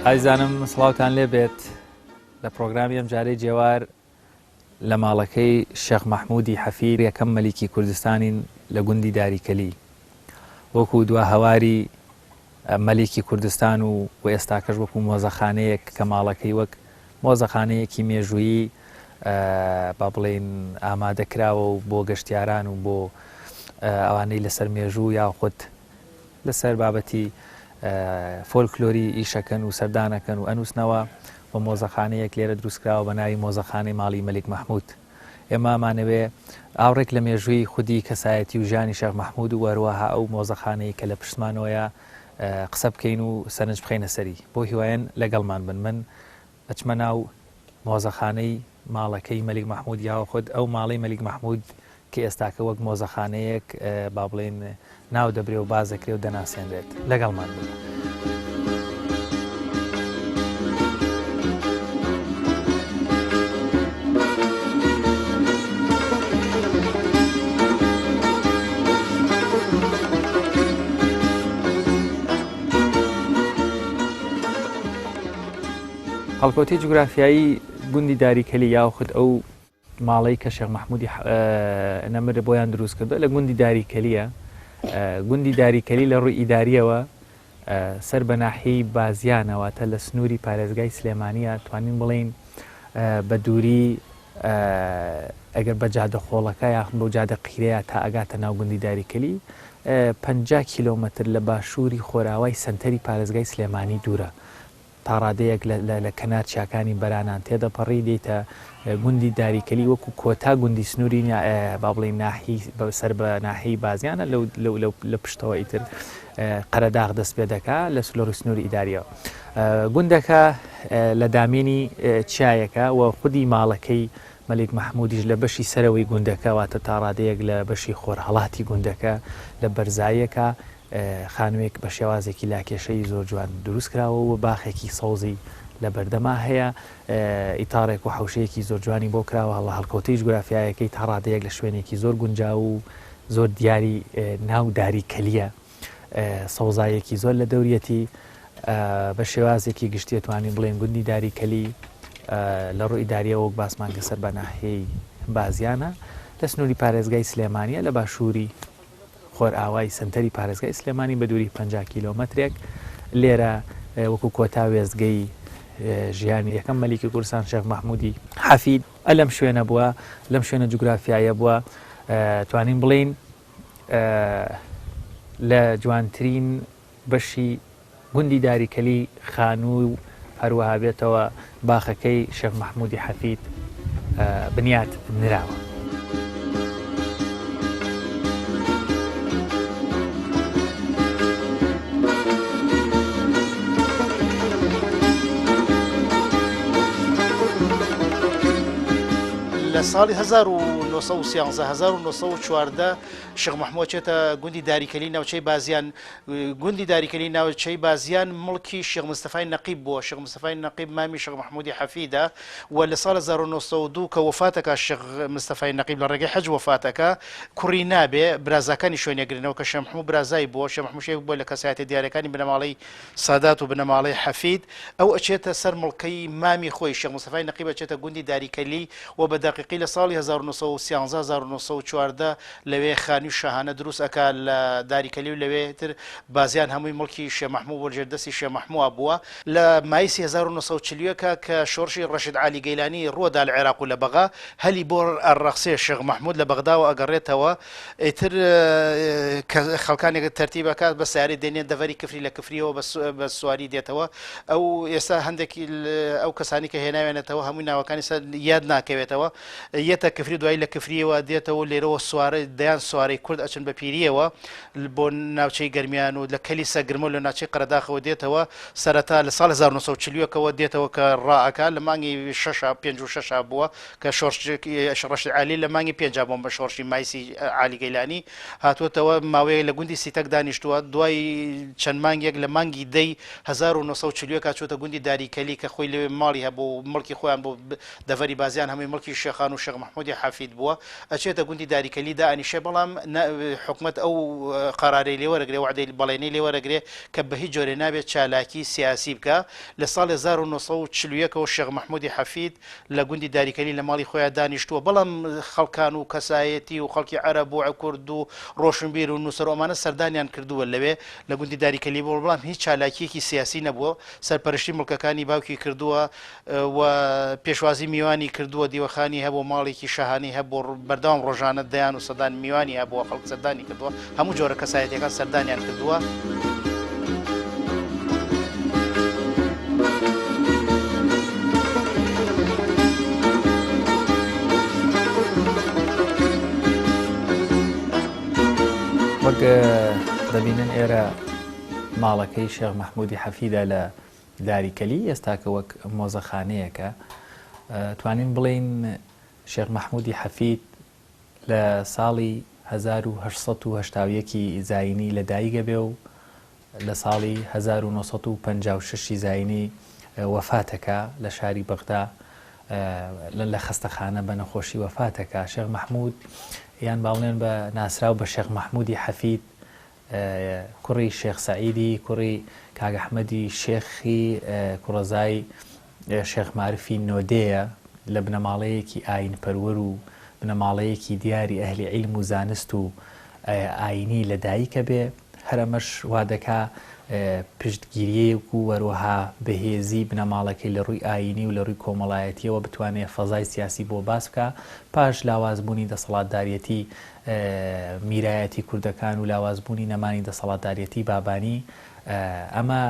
ئایزانم سڵاوتان لێ بێت لە پرۆگرامی ئەم جارەی جێوار لە ماڵەکەی شێخ مەحموودی حەفید یەکەم مەلیکی کوردستانین لە گوندی داریکەلی وەکو دوا هەواری مەلیکی کوردستان و ئێستاکەش وەکو مۆزەخانەیەک کە ماڵەکەی وەک مۆزەخانەیەکی مێژوویی با بڵێن ئامادەکراوە و بۆ گەشتیاران و بۆ ئەوانەی لەسەر مێژوو یاخود لەسەر بابەتی فۆلکلۆری ئیشەکەن و سەردانەکەن و ئەنووسنەوە بە مۆزەخانەیەک لێرە دروستکراوە بە ناوی مۆزەخانەی ماڵی مەلیک مەحموود. ئێمەمانەوێ ئاوڕێک لە مێژووی خودی کەسایەتی و ژانی شێخ مەحموود و وەروەها ئەو مۆزەخانەی کە لە پشتمانەوەیە قسە بکەین و سەرنج بخەینە سەری بۆ هیوایەن لەگەڵمان بن. من ئەچمە ناو مۆزەخانەی ماڵەکەی مەلیک مەحموود یا خود ئەو ماڵی مەلیک مەحموود کە ئێستاکە وەک مۆزەخانەیەک با بڵێن ناو دەبرێ و بازەکرێ و دەناسێنرێت. لەگەڵمان بن. هەڵکەوتی جوگرافیایی گوندی داریکەلی یاخود ئەو ماڵەی کە شێخ مەحموودی نەمرە بۆیان دروست کردو لە گوندی داریکەلیە. گوندی داریکەلی لە ڕووی ئیداریەوە سەر بە ناحیەی بازیانەوەتە لە سنووری پارێزگای سلێمانیە توانین بڵین بە دووری ئەگەر بە جادە خۆڵەکە یاخود بۆ جادە قیرەیە تا ئەگاتە ناو گوندی داریکەلی 50 کیلۆمەتر لە باشووری خۆراوای سنتەری پارێزگای سلێمانی دوورە تا ڕادەیەک لە کەنار چاکانی بەرانان تێدەپەڕی دێتە گوندی داریکەلی وەکو کۆتا گوندی سنووری با بڵێن ناحی سەر بە ناحیەی بازیانە لە پشتەوە ئیتر قەرەداغ دەست پێ دەکات لە سلۆری سنووری ئیداریەوە. گوندەکە لە دامێنی چایەکە و خودی ماڵەکەی مەلیک مەحموودیش لە بەشی سەرەوەی گوندەکە واتە تا ڕادەیەک لە بەشی خۆرهەڵاتی گوندەکە لە بەرزایەکە خانوویەک بە شێوازێکی لاکێشەی زۆر جوان دروست کراوە و باخێکی سەوزی لە بەردەما هەیە ئیتارێک و حوشەیەکی زۆر جوانی بۆ کراوە. هەڵە هەڵکەوتەی جوگرافیایەکەی تا ڕادەیەک لە شوێنێکی زۆر گونجاو و زۆر دیاری ناو داریکەلیە سەوزایەکی زۆر لە دەوریەتی بە شێوازێکی گشتی توانین بڵێن گوندی داریکەلی لە ڕووی داریەوە وەک باسمان کە سەر بە ناحیەی بازیانە لە سنووری پارێزگای سلێمانیە لە باشووری خۆر ئاوای سنتەری پارێزگای سلێمانی بە دووری 50 کیلۆمەترێک. لێرە وەکو کۆتا وێزگەی ژیانی یەکەم مەلیکی کوردستان شێخ مەحموودی حەفید لەم شوێنە بووە، لەم شوێنە جوگرافیایە بووە. توانین بڵین لە جوانترین بەشی گوندی داریکەلی خانووی و هەروەها بێتەوە باخەکەی شێخ مەحموودی حەفید بنیات نراوە. لە ساڵی 1914 شێخ مەحموود چێتە گوندی داریکەلی ناوچەی بازیان. گوندی داریکەلی ناوچەی بازیان مڵکی شێخ مستەفای نەقیب بووە. شێخ مستەفای نەقیب مامی شێخ مەحموودی حەفیدە و لە ساڵ 1902 کە وەفاتەکە شێخ مستەفای نەقیب لە ڕێگەی حەج وەفاتەکە کوڕی نابێ برازەکانی شوێنێگرنەوە کە شێخ مەحموود برازای بووە. شێخ مەحموود شێخ بووە لە کەسایەتی دیارەکانی بنەماڵەی سادات و بنەماڵەی حەفید. ئەو ئەچێتە سەر مڵکەی مامی خۆی شێخ مستەفای نەقیب ئەچێتە گوندی داریکەلی و بە دەقیقی لە ساڵی 1913 لەوێ خانووی شاهانە دروست ئەکا لە داریکەلی و لەوێتر بازیان هەمووی مڵکی شێخ مەحموود وەرجێردەستی شێخ مەحموود بووە. لە مایسی 1940 کە شۆڕشی ڕەشید عالی گەیلانی ڕووەدا لە عێراق و لە بەغا هەلی بۆ ئەڕەخسێ شێخ مەحموود لە بەغداوە ئەگەڕێتەوە. ئیتر خەڵکانێک تەرتیبەکات بە سیارەی دێنێت دەڤەری کفری لە کفریەوە بە سواری دێتەوە. ئەو ئێستا هەندێکی ئەو کەسانی کە هێناوێنێتەوە هەمووی ناوەکانی یاد ناکەوێتەوە. یەتە کفری دوای لە کفریەوە دێتەوە لێرەوە سوارە دەیان سوارەی کورد ئەچن بە پیریەوە بۆ ناوچەی گەرمیان و لە کەلیسە گرمە لە ناوچەی قەرەداخەوە دێتەوە سەرەتا لە ساڵ 1940 دێتەوە کە ڕائەکە لە مانگی 56 بووە کە شۆڕش عالی لە مانگی 5 بووم بە شۆڕشی مایسی عالی گەیلانی هاتووەتەوە ماوەیە لە گوندی سیتەک دانیشتووە. دوای چەند مانگێک لە مانگی دەی 1940 چۆتە گوندی داریکەلی کە خۆی لەوێ ماڵی هەبوو مڵکی خۆیان بۆ دەڤەری بازیان هەمووی مڵکی شێخان و شێخ مەحموودی حەفید بووە. بووە ئەچێتە گوندی داریکەلی دائنیشێ بەڵام حکومت ئەو قەرارەی لێوەرەگرێ وعدەی بەڵێنەی لێوەرەگرێ کە بە هیچ جۆرێ نابێت چالاکی سیاسی بکە لە ساڵی 1940ەوە شێخ محمودی حەفید لە گوندی داریکەلی لە ماڵی خۆیان دانیشتووە بەڵام خەڵکان و کەسایەتی و خەڵکی عەرەب و کورد و ڕۆشنبیر و نووسەر ئەمانە سەردانیان کردووە لەوێ لە گوندی داریکەلی بۆ بەڵام هیچ چالاکیەکی سیاسی نەبووە سەرپەرشتی مڵکەکانی باوکی کردووە و پێشوازی میوانی کردووە دیوەخانی هەبوو ماڵێکی شەهانی هەبوو بەردەوام ڕۆژانە دەیان و سەدان میوانی هەبووە خەڵک سەردانی کردووە هەموو جۆرە کەسایەتەکان سەردانیان کردووە. وەک دەبینن ئێرە ماڵەکەی شێخ محمودی حەفیدە لە داریکەلی ئێستاکە وەک مۆزەخانەیەکە توانین بڵین شێخ محمودی حەفید لە ساڵی 1970 زاینی لەدایکە بێ و لە ساڵی 1956 زاینی وەفاتەکە لە شاری بەغدا لە خەستەخانە بە نەخۆشی وەفاتەکە. شێخ محمود یان باڵێن بە ناسراو بە شێخ محمودی حەفید کوڕی شێخ سەعیدی کوڕی کاک ئەحمەدی شێخی کوڕەزای شێخ معرفی نۆدەیە لە بنەماڵەیەکی ئاین پەروەر و بنەماڵەیەکی دیاری ئەهلی عیلم و زانست و ئاینی لەدایکە بێ هەرەمەش وا دەکا پشتگیریەک و وەروەها بەهێزی بنەماڵەکەی لە ڕووی ئاینی و لە ڕووی کۆمەڵایەتیەوە بتوانێت فەزای سیاسی بۆ باس بکە پاش لاوازبوونی دەسەڵاتدارەتی میرایەتی کوردەکان و لاوازبوونی نەمانی دەسەڵاتدارەتی بابانی ئەمە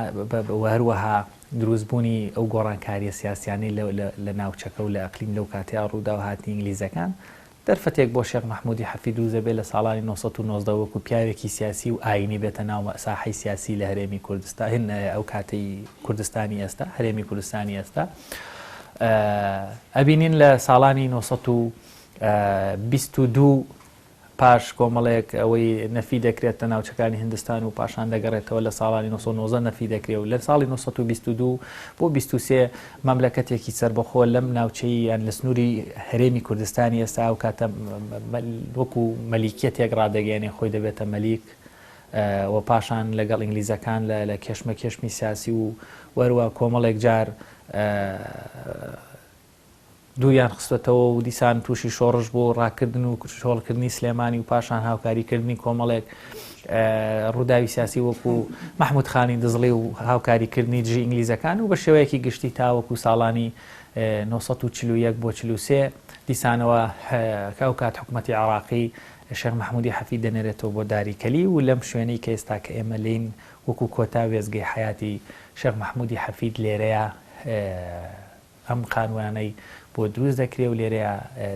هەروەها دروستبوونی ئەو گۆڕانکاریە سیاسیانەی لە ناوچەکە و لە ئەقلیم لەو کاتەیە ڕوودا و هاتی ئینگلیزەکان دەرفەتێک بۆ شێخ محمودی حەفید دروست دەبێت لە ساڵانی 1990 وەکو پیاوێکی سیاسی و ئاینی بێتە ناو ساحەی سیاسی لە هەرێمی کوردستان ئەو کاتەی کوردستانی ئێستا هەرێمی کوردستانی ئێستا ئەبینین لە ساڵانی 1922 پاش کۆمەڵێک ئەوەی نەفی دەکرێتە ناوچەکانی هندستان و پاشان دەگەڕێتەوە لە ساڵانی 1990 نەفی دەکرێت و لە ساڵی 1922 بۆ 23 مەملەکەتێکی سربەخۆ لەم ناوچەی یان لە سنووری هەرێمی کوردستانی ئێستا و کاتە وەکو مەلیکیەتێک ڕادەگەێنێ خۆی دەبێتە مەلیک و پاشان لەگەڵ ئینگلیزەکان لە کێشمە کێشمی سیاسی و وەروە کۆمەڵێک جار دوویان خستێتەوە و دیسان تووشی شۆڕش بۆ ڕاکردن و شۆڵکردنی سلێمانی و پاشان هاوکاریکردنی کۆمەڵێک ڕووداوی سیاسی وەکو محمود خانی دزڵێ و هاوکاریکردنی دژی ئینگلیزەکان و بە شێوەیەکی گشتی تاوەکو ساڵانی 1940 بۆ 43 دیسانەوە کاو کات حکومەتی عێراقی شێخ محمودی حەفید دەنێرێتەوە بۆ داریکەلی و لەم شوێنەی کە ئێستا کە ئێمە لین وەکو کۆتا وێزگەی حیاتی شێخ محمودی حەفید لێرەیە ئەم قانوانەی بۆ دروست دەکرێت و لێرەیە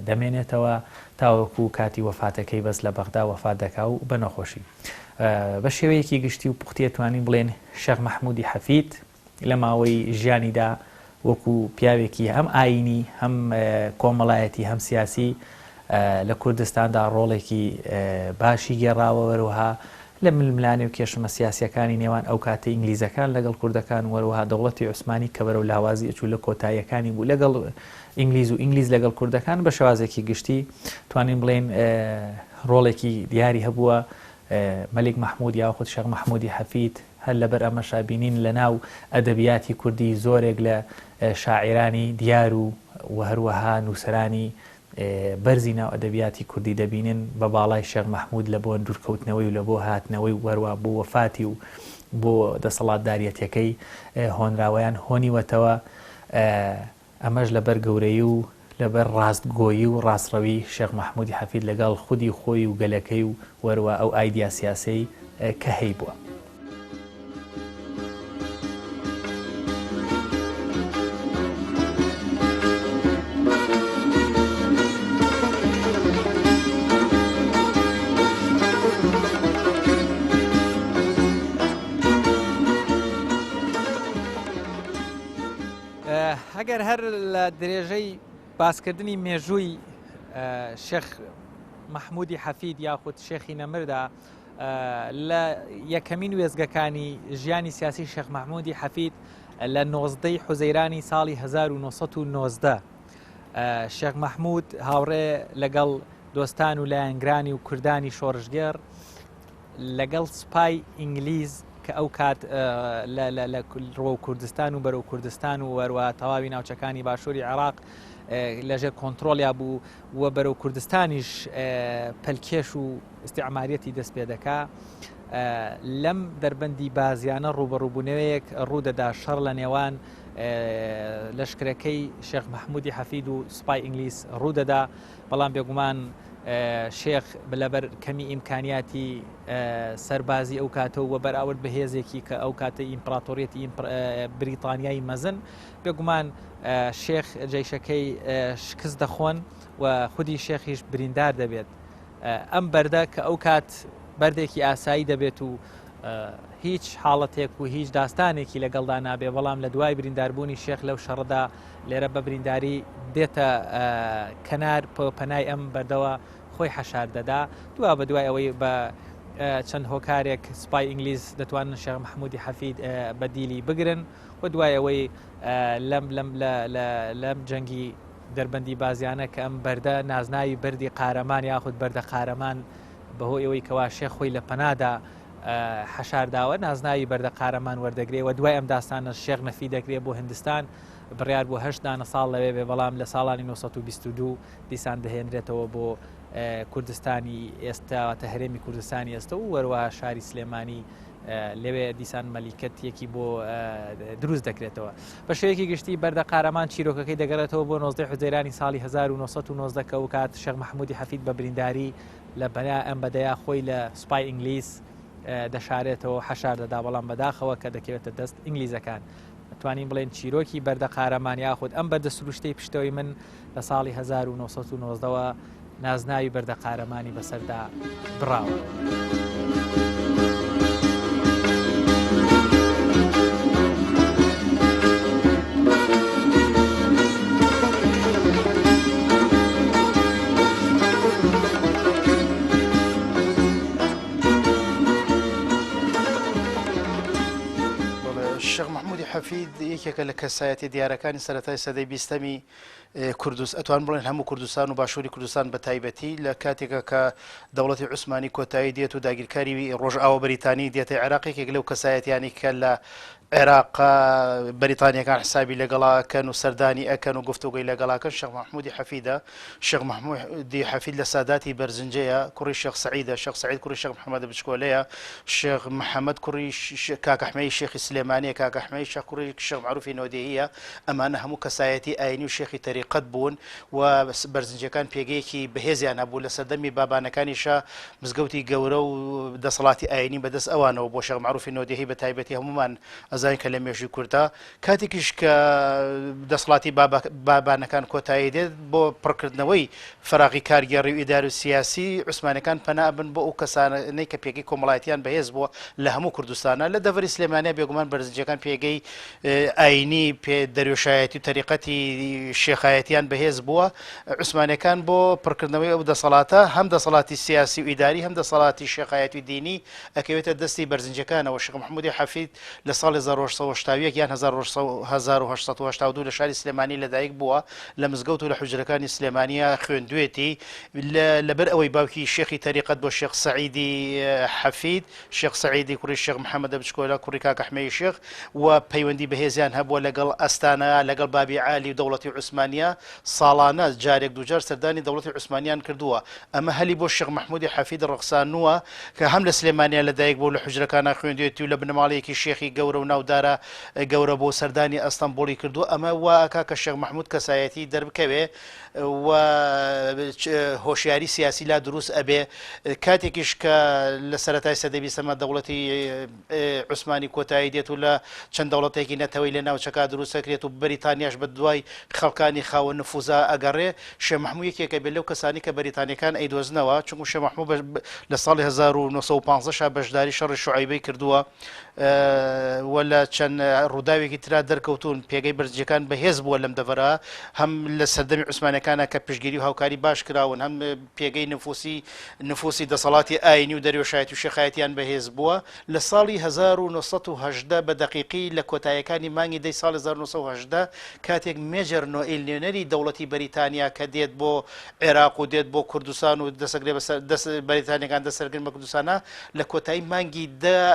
دەمێنێتەوە تاوەکو کاتی وەفاتەکەی بەس لە بەغدا وەفات دەکا و بە نەخۆشی بە شێوەیەکی گشتی و پوختیە توانین بڵێن شێخ محمودی حەفید لە ماوەی ژیانیدا وەکو پیاوێکی هەم ئاینی هەم کۆمەڵایەتی هەم سیاسی لە کوردستاندا ڕۆڵێکی باشی گێڕاوە وەروەها لە ململانی و کێشمە سیاسیەکانی نێوان ئەو کاتە ئینگلیزەکان لەگەڵ کوردەکان وەروەها دەوڵەتی عوسمانی کە بەرەو لاوازی ئەچوو لە کۆتاییەکانی بوو لەگەڵ ئینگلیز لەگەڵ کوردەکان بە شێوازێکی گشتی توانین بڵێن ڕۆڵێکی دیاری هەبووە مەلیک محمود یاخود شێخ محمودی حەفید هەر لەبەر ئەمە شابینین لە ناو ئەدەبیاتی کوردی زۆرێک لە شاعرانی دیار و هەروەها نووسەرانی بەرزی ناو ئەدەبیاتی کوردی دەبینن بە باڵای شێخ محمود لە بۆ دوورکەوتنەوەی و لە بۆ هاتنەوەی وەروە بۆ وەفاتی و بۆ دەسەڵاتداریەتەکەی هۆنراوەیان هۆنیوەتەوە ئەمەش لەبەر گەورەی و لەبەر ڕاستگۆیی و ڕاستڕەوی شێخ محمودی حەفید لەگەڵ خودی خۆی و گەلەکەی و وەروە ئەو ئایدیا سیاسی کە هەی بووە. ئەگەر هەر لە درێژەی باسکردنی مێژووی شێخ محمودی حەفید یاخود شێخی نەمردا لە یەکەمین وێزگەکانی ژیانی سیاسی شێخ محمودی حەفید لە 19 حوزەیرانی ساڵی 1990 شێخ محمود هاوڕێ لەگەڵ دۆستان و لایەنگرانی و کوردانی شۆڕژگێر لەگەڵ سوپای ئینگلیز کە ئەو کات لە ڕۆ کوردستان و بەرەو کوردستان و وەروە تەواوی ناوچەکانی باشووری عێراق لەژێر کۆنتترۆلیا بوو وە بەرەو کوردستانیش پەلکێش و ئیسیعماریەتی دەست پێ دەکا لەم دەربەندی بازیانە ڕوبەڕووبوونەوەیەک ڕوودەدا شەڕ لە نێوان لەشکرەکەی شێخ مححمودی حەفید و سوپای ئینگلیس ڕوودەدا بەڵام بێگومان شێخ لەبەر کەمی ئیمکانیاتی سەربازی ئەو کاتەوە وە بەراورد بەهێزێکی کە ئەو کاتە ئیمپراتۆریەتی بریتانیایی مەزن بێگومان شێخ جێیشەکەی شکست دەخۆن و خودی شێخیش بریندار دەبێت ئەم بەردە کە ئەو کات بەردێکی ئاسایی دەبێت و هیچ حاڵەتێک و هیچ داستانێکی لەگەڵدا نابێ بەڵام لە دوای برینداربوونی شێخ لەو شەڕدا لێرە بە برینداری دێتە کەنار پەنای ئەم بەردەوە خۆی حەشار دەدا دوا بە دوای ئەوەی بە چەند هۆکارێک سوپای ئینگلیز دەتوانن شێخ مححمودی حەفید بەدیلی بگرن و دوای ئەوەی لەم جەنگی دەربەندی بازیانە کە ئەم بەردە نازناوی بەردی قارەمان یاخود بەردە قارەمان بەهۆی ئەوەی کەوا شێخ خۆی لە پەنادا حەشارداوە نازناوی بەردە قارەمان وەردەگرێت و دوای ئەم داستانە شێخ نەفی دەکرێت بۆ هندستان بڕیار بۆ 8 ساڵ لەوێ بێ بەڵام لە ساڵانی 1922 دیسان دەهێنرێتەوە بۆ کوردستانی ئێستاواتە هەرێمی کوردستانی ئێستا و وەروە شاری سلێمانی لەوێ دیسان مەلیکەتێکی بۆ دروست دەکرێتەوە بە شێوەیەکی گشتی بەردە قارەمان چیرۆکەکەی دەگەڕێتەوە بۆ 19 حوزەیرانی ساڵی 1990 کە و کات شێخ مححمودی حەفید بە برینداری لە بەنا ئەم بەدەیا خۆی لە سوپای ئینگلیس دەشارێتەوە حەشار دەدا بەڵام بەداخەوە کە دەکەوێتە دەست ئینگلیزەکان توانین بڵێن چیرۆکی بەردە قارەمان یاخود ئەم بەردە سروشتەی پشتەوەی من لە ساڵی 1990ەوە نازناوی بەردە قارەمانی بەسەردا بڕاوە. شێخ مححمودی حەفید یەکێکە لە کەسایەتی دیارەکانی سەرەتای سەدەی 20ەمی کوردستان ئەتوان بڵێن هەموو کوردستان و باشووری کوردستان بە تایبەتی لە کاتێکە کە دەوڵەتی عوسمانی کۆتایی دێت و داگیرکاری ڕۆژئاوە بەریتانی دێتە عێراقێکێک لەو کەسایەتیانی کە لە عێراق بەریتانیەکان حسابی لەگەڵاکەن و سەردانی ئەکەن و گفتوگوی لەگەڵاکەن شێخ مححمودی حەفیدە شێخ مححمودی حەفید لە ساداتی بەرزنجەیە کوڕی شێخ سەعیدە شێخ سەعید کوڕی شێخ محەممەد بچکۆلەیە شێخ محەممەد کوڕی کاکەحمەی شێخی سلێمانیە کاکەحمەی شێخ کوڕی شێخ معروفی نۆدەیە ئەمانە هەموو کەسایەتی ئاینی و شێخی تەریقەت بوون و بەرزنجەکان پێگەیەکی بەهێزیان هەبوو لە سەردەمی بابانەکانیشە مزگەوتی گەورە و دەسەڵاتی ئاینی بەدەست ئەوانەوە بۆ شێخ معروفی نۆدەهی بە تایبەتی هەمومان ئەزانین کە لە مێژووی کوردە کاتێکیش کە دەسەڵاتی بابانەکان کۆتایی دێت بۆ پڕکردنەوەی فراغی کارگەڕی و ئیدار و سیاسی عوسمانەکان پەنابن بۆ ئەو کەسانەی کە پێگەی کۆمەڵایەتیان بەهێز بووە لە هەموو کوردستانە لە دەڤەری سلێمانیا بێگومان بەرزنجەکان پێگەی ئاینی پێ دەریۆشایەتی و تەریقەتی شێخایەتیان بەهێز بووە عوسمانەکان بۆ پڕکردنەوەی ئەو دەسەڵاتە هەم دەسەڵاتی سیاسی و ئیداری هەم دەسەڵاتی شێخایەتی و دینی ئەکەوێتە دەستی بەرزنجەکانەوە شێخ مححمودی حەفید لە ساڵی 1970 یان 1982 لە شاری سلێمانی لەدایک بووە لە مزگەوت و لە حوجرەکانی سلێمانیە خوێندوێتی لەبەر ئەوەی باوکی شێخی تەریقەت بۆ شێخ سەعیدی حەفید شێخ سەعیدی کوڕی شێخ محەممەد بچکۆلە کوڕی کاکەحمەی شێخ و پەیوەندی بەهێزیان هەبووە لەگەڵ ئەستانە لەگەڵ بابی عالی و دەوڵەتی عوسمانیە ساڵانە جارێک دووجار سەردانی دەوڵەتی عوسمانیان کردووە ئەمە هەلی بۆ شێخ مححمودی حەفید ڕەخسانووە کە هەم لە سلێمانیا لەدایک بۆ لە حوجرەکانە خوێندوێتی و لە بنەماڵەیەکی شێخی گەورە و ناودارە گەورە بۆ سەردانی ئەستەمبوڵی کردو ئەمە واکە کە شێخ مححمود کەسایەتی دەربکەوێ و هۆشیاری سیاسی لا دروست ئەبێ کاتێکیش کە لە سەرەتای سەدەی 20ەمە دەوڵەتی عوسمانی کۆتایی دێت و لە چەند دەوڵەتێکی نەتەوەی لە ناوچەکە دروست دەکرێت و بەریتانیاش بە دوای خەڵکانی خاوە نفوزە ئەگەڕێ شێخ مححمود یەکێکە بێت لەو کەسانی کە بەریتانیەکان ئەیدۆزنەوە چونکو شێخ مححمود لە ساڵی 1950 بەشداری شەڕی شوعەیبەی کردووە ولا چەند ڕووداوێکی ترا دەرکەوتون پێگەی بەرزجەکان بەهێز بووە لەم دەڤەرە هەم لە سەردەمی عوسمانەکانە کە پشتگیری و هاوکاری باش کراون هەم پێگەی نفوسی دەسەڵاتی ئاینی و دەریێشایەتی و شێخایەتیان بەهێز بووە لە ساڵی 1970 بە دەقیقی لە کۆتاییەکانی مانگی دەی ساڵ 1970 کاتێک مێجر نۆئیل نوێنەری دەوڵەتی بەریتانیا کە دێت بۆ عێراق و دێت بۆ کوردستان و دەسەگرێ بەریتانیەکان دەسەرگرن بە کوردستانە لە کۆتایی مانگی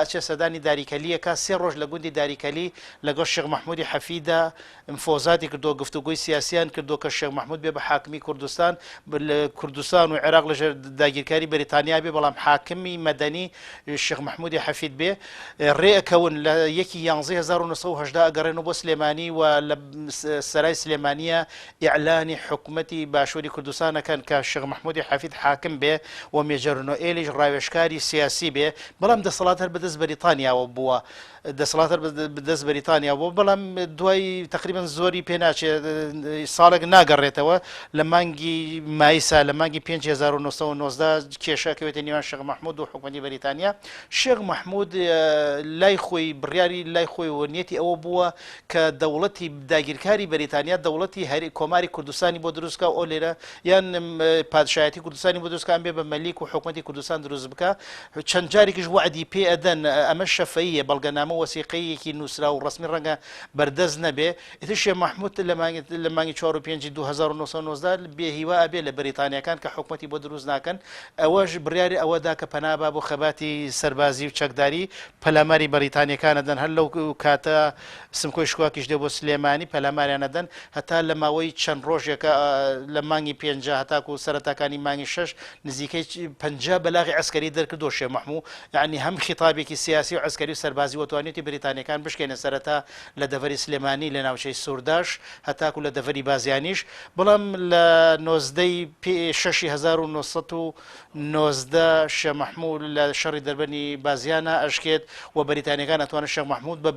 ئەچێ سەردانی داریکەلیەکە 3 ڕۆژ لە گوندی داریکەلی لەگەڵ شێخ محمودی حەفیدا ئەمفۆزاتی کردو گفتوگوی سیاسیان کردو کە شێخ محمود بێ بە حاکمی کوردستان کوردستان و عێراق لەژێر داگیرکاری بەریتانیا بێ بەڵام حاکمی مەدەنی شێخ محمودی حەفید بێ ڕێەکەون لە 1970 ئەگەڕێنەوە بۆ سلێمانی و لە سەرای سلێمانیە ئیعلانی حکوومەتی باشووری کوردستانەکەن کە شێخ محمودی حەفید حاکم بێ و مێجر نۆئێلیش ڕاوێژکاری سیاسی بێ بەڵام دەسەڵات هەر بەدەست بەریتانیاوە بووە دەسەڵات بەدەست بەریتانیا بۆ بەڵام دوای تقریبان زۆری پێناچێت ساڵێک ناگەڕێتەوە لە مانگی مایسا لە مانگی 1990 کێشەکەوێتە نێوان شێخ محمود و حکوومەتی بەریتانیا شێخ محمود لای خۆی بڕیاری لای خۆی وەنیەتی ئەوە بووە کە دەوڵەتی داگیرکاری بەریتانیا دەوڵەتی هەری کۆماری کوردستانی بۆ دروستکە ئەو لێرە یان پادشایەتی کوردستانی بۆ دروستکان بێ بە مەلیک و حکوومەتی کوردستان دروست بکە چەند جارێکیش وعدی پێ ئەدەن ئەمە شەفەیە بەڵگەنامە وەسیقەیەکی نووسرا و ڕسمی ڕەنگە بەردەست نەبێ ئیتر شێخ محمود لە مانگی 4 و 5 2090 بێهیوا ئەبێ لە بەریتانیەکان کە حکوومەتی بۆ دروست ناکەن ئەوەش بڕیاری ئەوەدا کە پەنابا بۆ خەباتی سەربازی و چەکداری پەلاماری بەریتانیەکانە دەن هەر لەو کاتە سمکۆی شکواکیش دێ بۆ سلێمانی پەلاماریانە دەن هەتا لە ماوەی چەند ڕۆژێکە لە مانگی 5 هەتاکو و سەرەتاکانی مانگی 6 نزیکەی 50 بەلاغی عسکەری دەرکردو شێخ محمود یعنی هەم خیتابێکی سیاسی و عسکەری و سەربازی وەتوانێتی بریتانیەکان بشکێنە سەرەتا لە دەڤەری سلێمانی لە ناوچەی سوورداش هەتاکو لە دەڤەری بازیانیش بەڵام لە 1990 شێخ محمود لە شەڕی دەربەنی بازیانە ئەشکێت و بەریتانیەکان ئەتوانە شێخ محمود بە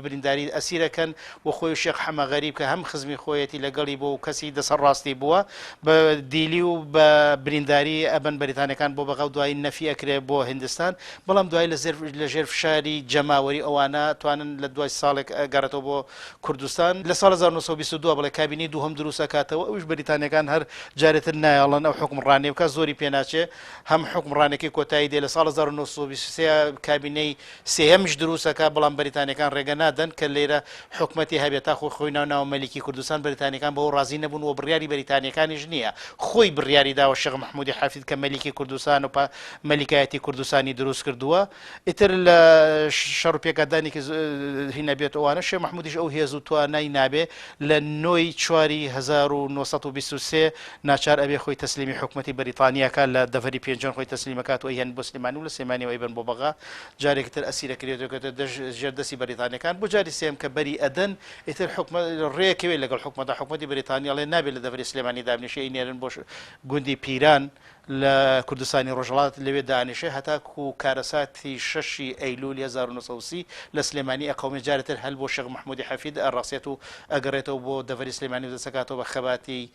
برینداری ئەسیرەکەن و خۆی شێخ حەمە غەریب کە هەم خزمی خۆیەتی لەگەڵی بۆ و کەسی دەسەڕاستی بووە بە دیلی و بە برینداری ئەبەن بەریتانیەکان بۆ بەغاو دوای نەفی ئەکرێ بۆ هندستان بەڵام دوای لە ژێر فشاری جەماوەری ئەوانە توانن لە دوای ساڵێک گەڕێتەوە بۆ کوردستان لە ساڵ 1922 بڵێ کابینی دووهەم دروست ئەکاتەوە ئەوش بەریتانیەکان هەر جارێتر نایەڵەن ئەو حکمڕانێ بکە زۆری پێناچێ هەم حکمڕانێکی کۆتایی دێ لە ساڵ 1923 کابینەی سێهەمیش دروستەکە بەڵام بەریتانیەکان ڕێگە نادەن کە لێرە حکومەتی هەبێتا خۆی ناو مەلیکی کوردستان بەریتانیەکان بەەوە ڕازی نەبوون و بڕیاری بەریتانیەکانیش نییە خۆی بڕیاری داوە شێخ محمودی حەفید کە مەلیکی کوردستان و مەلیکایەتی کوردستانی دروست کردووە ئیتر لە شەڕ پێکدانێکی هینە بێت ئەوانە شێخ محمودیش ئەو هێز و توانای نابێ لە 9 چواری 1923 ناچار ئەبێ خۆی تەسلیمی حکومەتی بەریتانیاکە لە دەڤەری پێنجۆن خۆی تەسلیمەکات و هێن بۆ سلێمانی و لە سلێمانیەوە ئەیبەن بۆ بەغا جارێکتر ئەسیرەکرێتەوە ژێردەستی بەریتانیەکان بۆ جاری سێم کە بەری ئەدەن ئیتر ڕێکەوێت لەگەڵ حکومەتی بەریتانیا لێ نابێت لە دەڤەری سلێمانی دابنیشی نێرن بۆ گوندی پیران لە کوردستانی ڕۆژهەڵات لەوێ دانیشێ هەتاکو کارەساتی 6 ئەیلولی 1930 لە سلێمانی ئەقەومی جارێتر هەل بۆ شێخ محمودی حەفید ئەڕاستێت و ئەگەڕێتەوە بۆ دەڤەری سلێمانی و دەسەکاتەوە بە خەباتی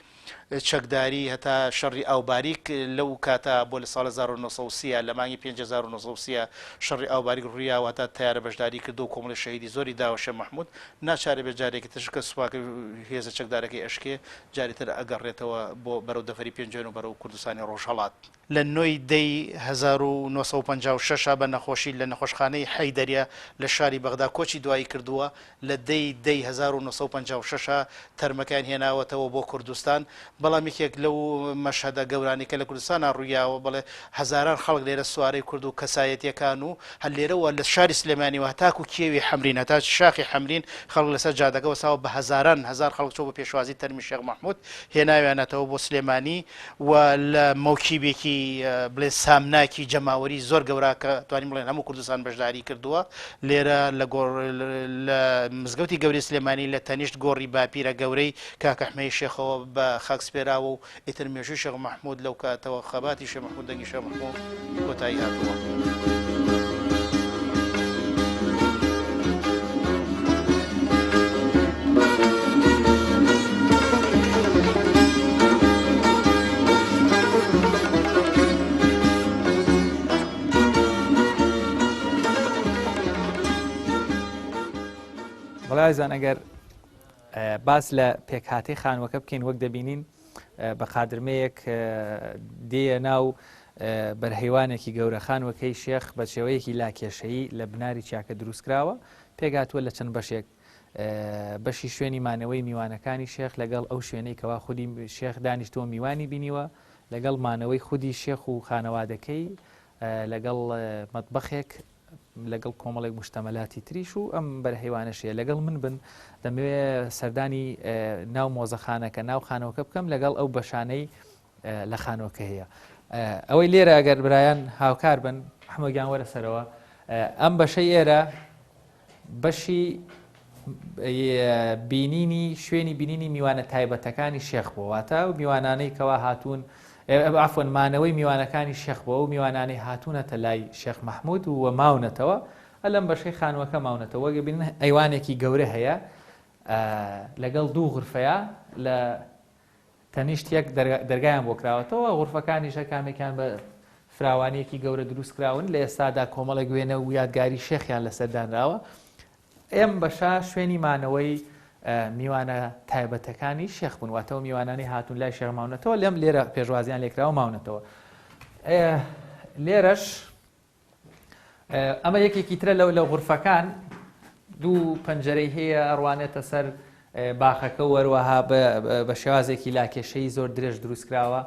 چەکداری هەتا شەڕی ئاوباریک لەو کاتە بۆ لە ساڵ 1930 لە مانگی 1930 شەڕی ئاوباریک ڕوویاوە هەتا تیارە بەشداری کردو و کۆمەڵی شەهیدی زۆری داوە شێخ محمود ناچارێ بێت جارێکی تشکە سوپاکە هێزە چەکدارەکەی ئەشکێ جاریتر ئەگەڕێتەوە بۆ بەرەو دەڤەری پێنجۆن و بەرەو کوردستانی ڕۆژهەڵات لە 9 دەی 1956 بە نەخۆشی لە نەخۆشخانەی حەیدەریە لە شاری بەغدا کۆچی دوایی کردووە لە دەی 1956 تەرمەکان هێناوەتەوە بۆ کوردستان بەڵام یەکێک لەو مەشهەدە گەورانی کە لە کوردستانە ڕوویاوە بڵێ هەزاران خەڵک لێرە سوارەی کورد و کەسایەتیەکان و هەل لێرەوە لە شاری سلێمانیەوە هەتاکو کێوی حەمرین هەتا شاخی حەمرین خەڵک لەسەر جادەکەەوە ساوە بە هەزار خەڵک چۆ بە پێشوازی تەرمی شێخ محمود هێناویانەتەوە بۆ سلێمانی و لە مەوکیبێکی بڵێ سامناکی جەماوەری زۆر گەورە کە توانین بڵێن هەموو کوردستان بەشداری کردووە لێرە لە مزگەوتی گەوری سلێمانی لە تەنیشت گۆڕی باپیرە گەورەی کاکە حمەی شێخەوە بە خاکسپێراوە و ئیتر مێژووی شێخ محمود لەو کاتەوە خەباتی شێخ محمود دەنگی شێخ محمود کۆتایی هاتووە. بەڵایزان ئەگەر باس لە پێکهاتی خانوەکە بکەین وەک دەبینین بە قادرمەیەک دێە ناو بەرهەیوانێکی گەورە خانوەکەی شێخ بە شێوەیەکی لاکێشەیی لە بناری چاکە دروستکراوە پێگاتووە لە چەند بەشێک بەشی شوێنی مانەوەی میوانەکانی شێخ لەگەڵ ئەو شوێنەی کەوا خودی شێخ دانیشتۆ میوانی بینیوە لەگەڵ مانەوەی خودی شێخ و خانەوادەکەی لەگەڵ مەطبەخێک لەگەڵ کۆمەڵێک مشتەمەلاتی تریش و ئەم بەرهەیوانەشەیە لەگەڵ من بن دەمەوێت سەردانی ناو مۆزەخانەکە ناو خانەوەکە بکەم لەگەڵ ئەو بەشانەی لە خانۆکە هەیە ئەوەی لێرە ئەگەر برایان هاوکار بن محمەدگیان وەرە سەرەوە ئەم بەشەی ئێرە بەشی بینینی شوێنی بینینی میوانە تایبەتەکانی شێخ بوواتە و میوانانەی کەوا هاتوون عفوان مانەوەی میوانەکانی شێخ بووە و میوانانەی هاتوونەتە لای شێخ مەحموود و ماونەتەوە ئەلەم بەشەی خانوەکە ماونەتەوە ببینن ئەیوانێکی گەورە هەیە لەگەڵ دوو غرفەیە لە تەنیشت یەک دەرگایان بۆ کراوەتەوە غرفەکانیشە کامێکیان بە فراوانەیەکی گەورە دروستکراون لە ئێستادا کۆمەڵێک وێنە و یادگاری شێخیان لەسەردانراوە ئێم بەشە شوێنی مانەوەی میوانە تایبەتەکانی شێخ بوون واتەوە میوانانی هاتوون لای شێخ ماونەتەوە لەم لێرە پێشوازیان لێکراوە ماونەتەوە لێرەش ئەمە یەکێکی ترە لە غورفەکان دوو پەنجەرەی هەیە ئەڕوانێتە سەر باخەکە وەروەها بە شێوازێکی لاکێشەی زۆر درێژ دروستکراوە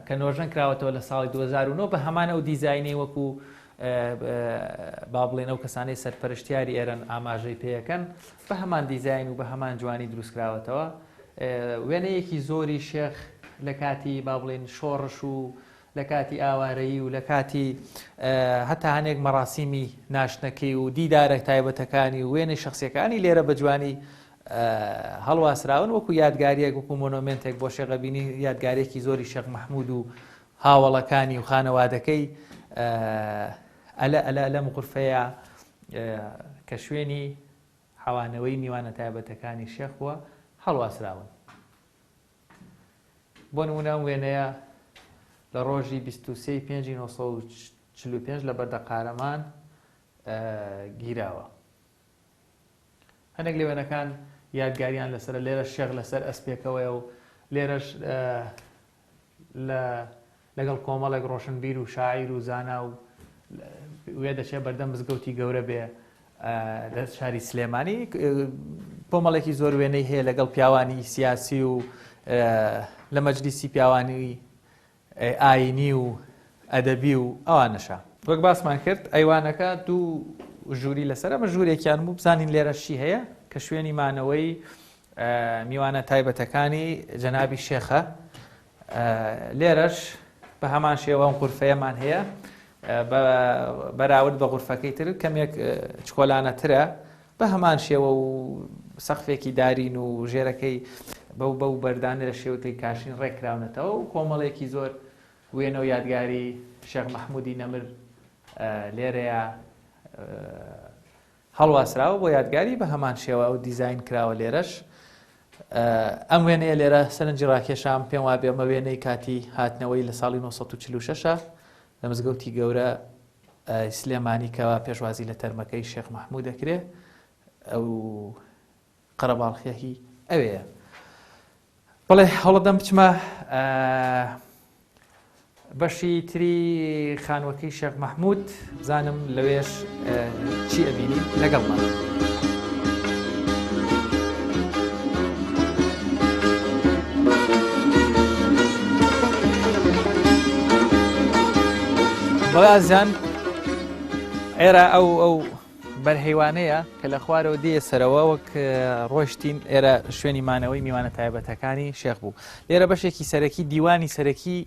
کە نۆژەن کراوەتەوە لە ساڵی 2009 بە هەمان ئەو دیزاینەی وەکو با بڵێن ئەو کەسانەی سەرپەرشتیاری ئێرەن ئاماژەی پێەکەن بە هەمان دیزاین و بە هەمان جوانی دروستکراوەتەوە وێنەیەکی زۆری شێخ لە کاتی با بڵێن شۆڕش و لە کاتی ئاوارەیی و لە کاتی هەتا هەنێک مەراسیمی ناشنەکەی و دیدارە تایبەتەکانی و وێنەی شخصیەکانی لێرە بە جوانی هەڵواسراون وەکو یادگاریەک وەکو مۆنۆمنتێک بۆ شێخەبینی یادگارێکی زۆری شێخ مەحموود و هاوڵەکانی و خانەوادەکەی لەم غورفەیە کە شوێنی حەوانەوەی میوانە تایبەتەکانی شێخ بووە هەڵواسراون بۆ نمونە وێنەیە لە ڕۆژی 23/5/1945 لە بەردە قارەمان گیراوە هەندێک لێوێنەکان یادگاریان لەسەر لێرە شێخ لەسەر ئەسپێکەوەیە و لێرەش لەگەڵ کۆمەڵێک ڕۆشنبیر و شاعیر و زانا و وێ دەچێت بەردەم مزگەوتی گەورە بێ لە شاری سلێمانی کۆمەڵێکی زۆر وێنەی هەیە لەگەڵ پیاوانی سیاسی و لە مەجلیسی پیاوانی ئاینی و ئەدەبی و ئەوانەشە وەک باسمان کرد ئەیوانەکە دوو ژووری لەسەر ئەمە ژوورێکیان بوو بزانین لێرە شی هەیە کە شوێنی مانەوەی میوانە تایبەتەکانی جەنابی شێخە لێرەش بە هەمان شێوە ئەم غورفەیەمان هەیە بەراورد بە غورفەکەی تر کەمێک چکۆلانەترە بە هەمان شێوە و سەقفێکی دارین و ژێرەکەی بەو بەردانە لە شێوەکەی کاشین ڕێکراونەتەوە و کۆمەڵێکی زۆر وێنە و یادگاری شێخ مەحموودی نەمر لێرەیە هەڵواسراوە بۆ یادگاری بە هەمان شێوە ئەو دیزاین کراوە لێرەش ئەم وێنەیە لێرە سەرنجی ڕاکێشام پێم وا بێ ئەمە وێنەی کاتی هاتنەوەی لە ساڵی 1946 لە مزگەوتی گەورە سلێمانی کەوا پێشوازی لە تەرمەکەی شێخ مەحموود دەکرێت ئەو قەرەباڵخیەکی ئەوەیە بەڵێ هەوڵەدەم بچمە بەشی تری خانوەکەی شێخ مەحموود بزانم لەوێش چی ئەبینی لەگەڵمان بەڵێ ئازیان ئێرە ئەو بەرهەیوانەیە کە لە خوارەوە دێ سەرەوە وەک ڕۆیشتین ئێرە شوێنی مانەوەی میوانە تایبەتەکانی شێخ بوو لێرە بەشێکی سەرەکی دیوانی سەرەکی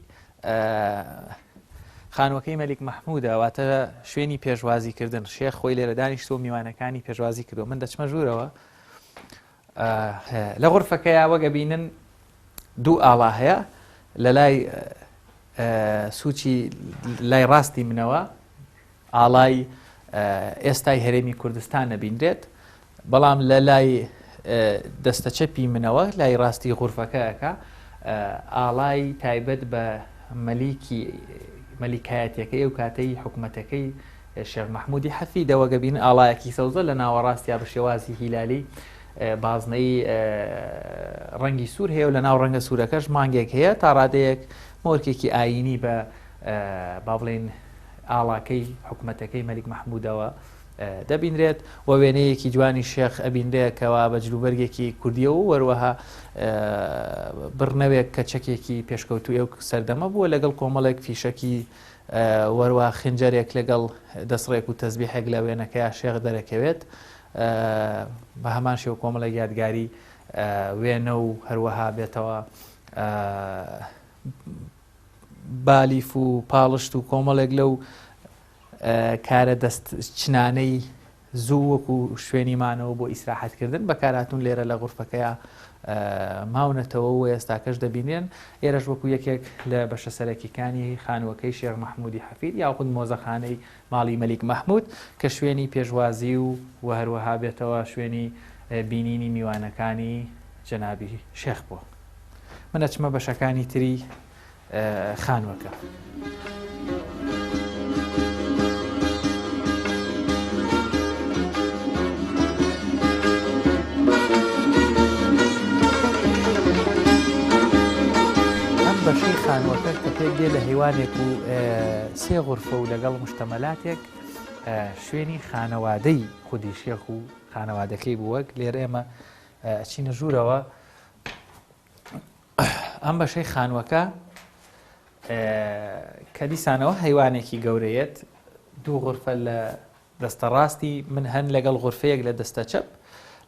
خانوەکەی مەلیک مەحموودە واتە شوێنی پێشوازیکردن شێخ خۆی لێرە دانیشتۆ میوانەکانی پێشوازی کردو من دەچمە ژوورەوە لە غورفەکەیە وەگە بینن دوو ئاوا هەیە لە لای سوچی لای ڕاستی منەوە ئاڵای ئێستای هەرێمی کوردستان نەبیندرێت بەڵام لە لای دەستەچەپی منەوە لای ڕاستی غورفەکەیەکە ئاڵای تایبەت بە مەلیکایەتەکەی و کاتەی حکوومەتەکەی شێخ مححمودی حەفیدەوە گەبین ئاڵایەکی سەوزە لە ناوەڕاستیا بە شێوازی هیلالی بازنەی ڕەنگی سوور هەیە و لە ناو ڕەنگە سوورەکەش مانگێک هەیە تا ڕادەیەک مۆرکێکی ئاینی بە با بڵێن ئاڵاکەی حکوومەتەکەی مەلیک مەحموودەوە دەبینرێت و وێنەیەکی جوانی شێخ ئەبینرێکەوە بە جلوبەرگێکی کوردیە و وەروەها بڕنەوێک کە چەکێکی پێشکەوتوی ئەو سەردەمە بووە لەگەڵ کۆمەڵێک فیشەکی وەروە خنجەرێک لەگەڵ دەسڕێک و تەزبیحێک لە وێنەکەی شێخ دەرەکەوێت بە هەمان شێو کۆمەڵێک یادگاری وێنە و هەروەها بێتەوە بالیف و پاڵشت و کۆمەڵێک لەو کارە دەست چنانەی زوو وەکو شوێنی مانەوە بۆ ئیسراحەتکردن بەکارهاتوون لێرە لە غورفەکەیە ماونەتەوە و ئێستاکەش دەبینێن ئێرەش وەکو یەکێک لە بەشە سەرەکیەکانی خانووەکەی شێخ مەحموودی حەفید یاخود مۆزەخانەی ماڵی مەلیک مەحموود کە شوێنی پێشوازی و هەروەها بێتەوە شوێنی بینینی میوانەکانی جەنابی شێخ بووە. من ئەچمە بەشەکانی تری خانووەکە. بەشەی خانووەکە کە پێک دێ لە هیوانێک و سێ غورفە و لەگەڵ مشتەمەلاتێک شوێنی خانەوادەی خودی شێخ و خانەوادەکەی بووەک لێرە ئێمە چینە ژوورەوە ئەم بەشەی خانووەکە کە دیسانەوە هەیوانێکی گەورەیەت دوو غورفە لە دەستە ڕاستی من هەن لەگەڵ غورفەیەک لە دەستە چەپ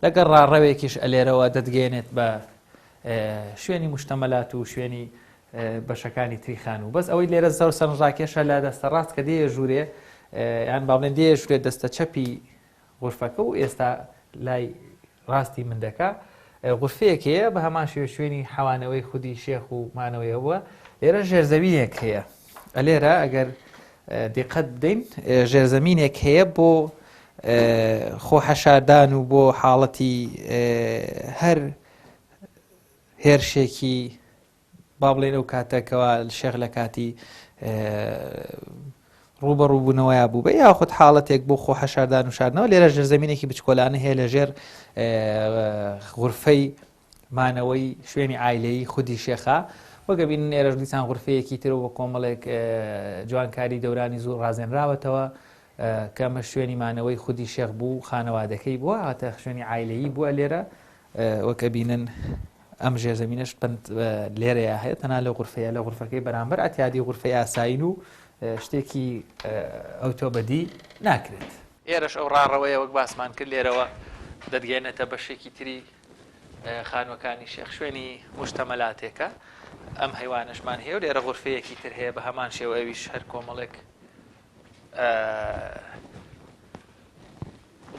لەگەڵ ڕاڕەوێکیش ئەلێرەوە دەتگەێنێت بە شوێنی مشتەمەلات و شوێنی بەشەکانی تریخان و بەس ئەوەی لێرە زەر سەرنجڕاکێشە لە دەستە ڕاست کە دێ ژوورێ یان باڵێن دێ ژوورێ دەستە چەپی غورفەکە و ئێستا لای ڕاستی من دەکا غورفەیەک هەیە بە هەمان شوێنی حەوانەوەی خودی شێخ و مانەوەیەوە لێرە ژێرزەوینێک هەیە لێرە ئەگەر دقت بدەین ژێرزەمینێک هەیە بۆ خۆحەشاردان و بۆ حاڵەتی هەر هێرشێکی با بڵێن ئەو کاتێکەوە شێخ لە کاتی ڕوبەڕووبوونەوەیە بوو بە یاخود حاڵەتێک بۆ خۆ حەشاردان و شاردنەوە لێرە ژێرزەمینێکی بچکۆلانە هەیە لە ژێر غورفەی مانەوەی شوێنی عایلەیی خودی شێخە وەگە بینن ئێرەش دیسان غورفەیەکی ترەوە کۆمەڵێک جوانکاری دەورانی زوو ڕازێنراوەتەوە کە ئەمە شوێنی مانەوەی خودی شێخ بوو خانەوادەکەی بووە هاتە شوێنی عایلەیی بووە لێرە وەکە بینن ئەم ژێرزەمینەش لێرەیە هەیە تەنها لە غورفەیە لە غورفەکەی بەرامبەر ئەتیادی غورفەی ئاساین و شتێکی ئەوتۆبەدی ناکرێت. ئێرەش ئەو ڕاڕەوەیە وەک باسمان کرد لێرەوە دەتگەێنێتە بەشێکی تری خانوەکانی شێخ شوێنی مشتەمەلاتێکە ئەم هەیوانشمان هەیە و لێرە غورفەیەکی تر هەیە بە هەمان شێوە ئەویش هەر کۆمەڵێک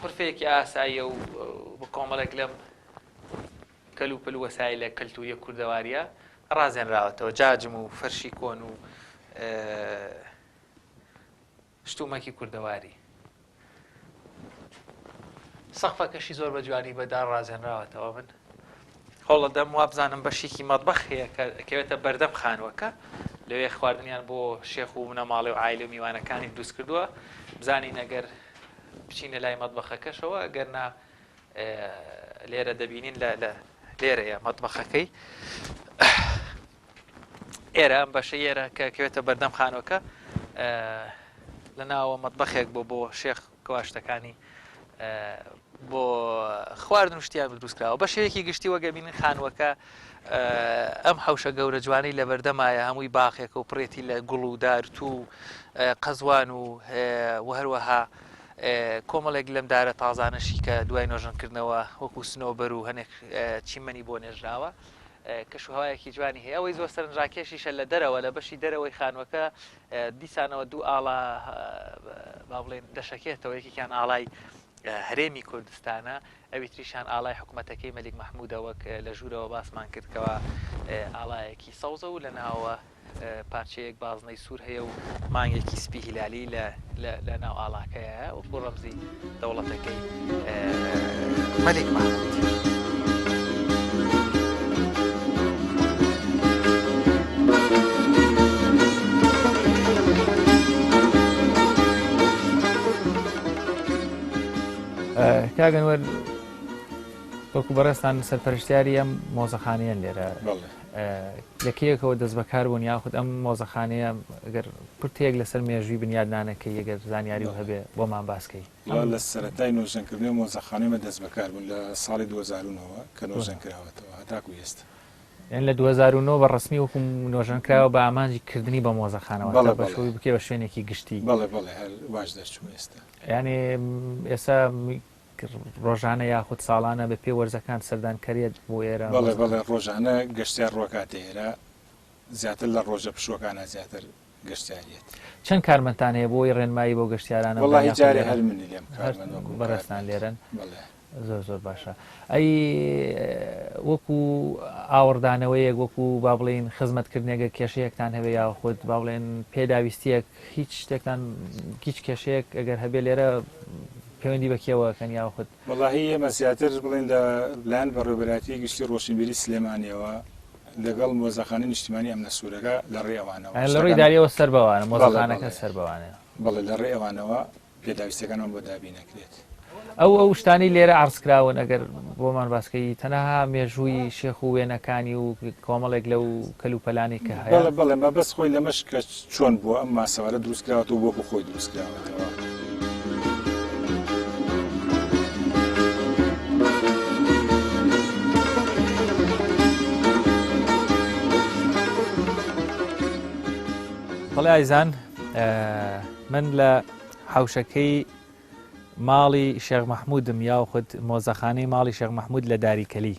غورفەیەکی ئاساییە و بە کۆمەڵێک لەم کەلوپەل وەسایلە کەلتوریە کوردەواریە ڕازێنراوەتەوە جاجم و فەرشی کۆن و شتومەکی کوردەواری سەقفەکەشی زۆر بە جوانی بەدار ڕازێنراوەتەوە من هەوڵە دەم وا بزانم بەشێکی مەطبەخ هەیە کەوێتە بەردەم خانوەکە لەوێ خواردنیان بۆ شێخ و منەماڵێ و عایلە و میوانەکانی دروست کردووە بزانین ئەگەر بچینە لای مەطبەخەکەشەوە ئەگەرنا لێرە دەبینین لە لێرەیە مەطبەخەکەی ئێرە ئەم بەشە ئێرە کە کەوێتە بەردەم خانوەکە لە ناوە مەطبەخێک بۆ شێخ کەواشتەکانی بۆ خواردن شتیان دروستکراوە بە شێوەیەکی گشتی وەگەبینن خانوەکە ئەم حەوشە گەورە جوانەی لە بەردەمایە هەمووی باخێکە و پڕێتی لە گوڵ و دارت و قەزوان و هەروەها کۆمەڵێک لەم دارە تازانەشی کە دوای نۆژنکردنەوە وەکو سنۆبەر و هەنێک چیمەنی بۆ نێژراوە کەشوهەوایەکی جوانی هەیە ئەوەی زۆر سەرنجڕاکێشیشە لە دەرەوە لە بەشی دەرەوەی خانوەکە دیسانەوە دوو ئاڵا با بڵێن دەشەکێتەوە یەکێکیان ئاڵای هەرێمی کوردستانە ئەوی تریشان ئاڵای حکوومەتەکەی مەلیک مەحموودە وەک لە ژوورەوە باسمان کردکەوە ئاڵایەکی سەوزە و لە ناوە پارچەیەک بازنەی سوور هەیە و مانگێکی سپی هیلالی لە ناو ئاڵاکەیە وەکو ڕەمزی دەوڵەتەکەی مەلیک مەحموود. کاگەنوەر وەکو بەڕێستان سەرپەرشتیاری ئەم مۆزەخانەیە لێرە لەکەیەکەوە دەست بەکار بوون یاخود ئەم مۆزەخانەیە ئەگەر پرتێک لەسەر مێژووی بنیادنانەکەی ئەگەر زانیاری و هەبێ بۆمان باسکەی لە سەرەتای نۆژەنکردنی مۆزەخانەمە دەست بەکار بوون لە ساڵی 2009ەوە کە نۆژەنکراوەتەوە هەتاکو ئێستا یان لە 2009 بە ڕسمی وەکو نۆژەنکراوە بە ئامانجیکردنی بە مۆزەخانەوە بەشەوەی بکەوە شوێنێکی گشتی بەڵێ بەڵێ باش دەچوو ئێستا یعنی ئێستا ڕۆژانە یاخود ساڵانە بە پێ وەرزەکان سەردانکەرێت بۆ ئێرە بەڵێ بەڵێ ڕۆژانە گەشتیار ڕۆکاتە ئێرە زیاتر لە ڕۆژە پشوەکانە زیاتر گەشتیاریت چەند کارمەندان هەیە بۆی ڕێنمایی بۆ گەشتیارانە وڵی جارێ هەر منی لێم بەڕێستان لێرن زۆر باشە ئەی وەکو ئاوردانەوەیەک وەکو با بڵێن خزمەتکردنێگە کێشەیەکتان هەبێ یا خۆت با بڵێن پێداویستیەک هیچ شتێکتان هیچ کێشەیەک ئەگەر هەبێ لێرە پەیوەندی بەکێوەکەن یا خودت وڵی ئێمە زیاتر بڵێن لە لایەن بەڕێوەبەراتی گشتی ڕۆشنبیری سلێمانیەوە لەگەڵ مۆزەخانەی نیشتیمانی ئەمنە سوورەکە لە ڕێوانەوە لە ڕووی داریەوە سەر بەوانە مۆزەخانەکە سەر بەوانە بەڵێ لە ڕێوانەوە پێداویستەکانەوە بۆ دابی نەکرێت ئەو شتانی لێرە عرضکراون ئەگەر بۆمان باسکەی تەنەها مێژووی شێخ و وێنەکانی و کۆمەڵێک لەو کەلوپەلانی کە هەیە بەڵێ مە بەس خۆی لەمەش کە چۆن بووە ئەم ماسەوارە دروستکراوەوە بۆکو خۆی دروستکراوەتەوە بەڵێ ئایزان من لە حوشەکەی ماڵی شێخ مەحموودم یا خود مۆزەخانەی ماڵی شێخ مەحموود لە داریکەلی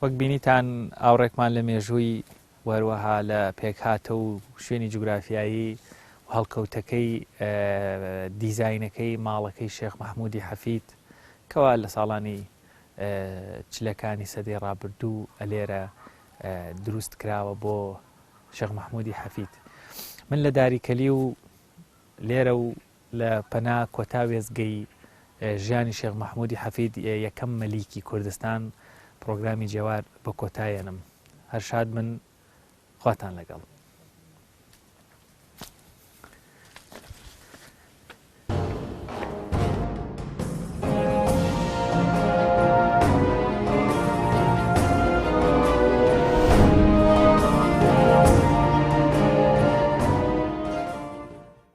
وەک بینیتان ئاوڕێکمان لە مێژووی وەروەها لە پێکهاتە و شوێنی جوگرافیایی و هەڵکەوتەکەی دیزاینەکەی ماڵەکەی شێخ مەحموودی حەفید کەوا لە ساڵانی چلەکانی سەدەی ڕابردوو لێرە دروست کراوە بۆ شێخ مەحموودی حەفید من لە داریکەلی و لێرە و لە پەنا کۆتا وێزگەی ژیانی شێخ مەحموودی حەفید یەکەم مەلیکی کوردستان پرۆگرامی جێوار بە کۆتایەنم هەر شاد من خواتان لەگەڵ